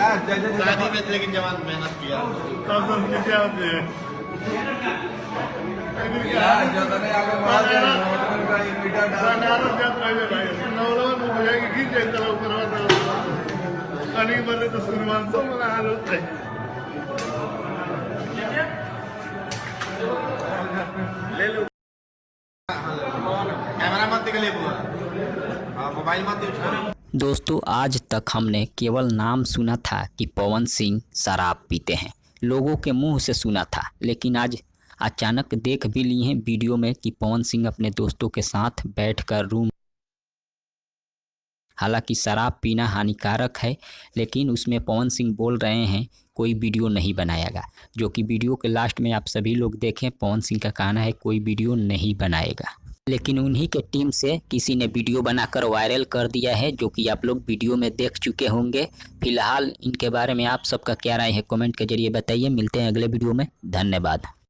शादी में लेकिन जवान मेहनत किया तब तो क्या होते हैं बनारस जात राहिजे भाई नवरा मुझे की जाए तरह करवा आणि बरे तो सुरवान तो मला आलो ले लो कैमरा मत निकले पूरा मोबाइल मत यूज करो। दोस्तों आज तक हमने केवल नाम सुना था कि पवन सिंह शराब पीते हैं, लोगों के मुंह से सुना था, लेकिन आज अचानक देख भी लिए हैं वीडियो में कि पवन सिंह अपने दोस्तों के साथ बैठकर रूम, हालांकि शराब पीना हानिकारक है, लेकिन उसमें पवन सिंह बोल रहे हैं कोई वीडियो नहीं बनाएगा, जो कि वीडियो के लास्ट में आप सभी लोग देखें पवन सिंह का कहना है कोई वीडियो नहीं बनाएगा, लेकिन उन्हीं के टीम से किसी ने वीडियो बनाकर वायरल कर दिया है, जो कि आप लोग वीडियो में देख चुके होंगे। फिलहाल इनके बारे में आप सबका क्या राय है कमेंट के जरिए बताइए। मिलते हैं अगले वीडियो में, धन्यवाद।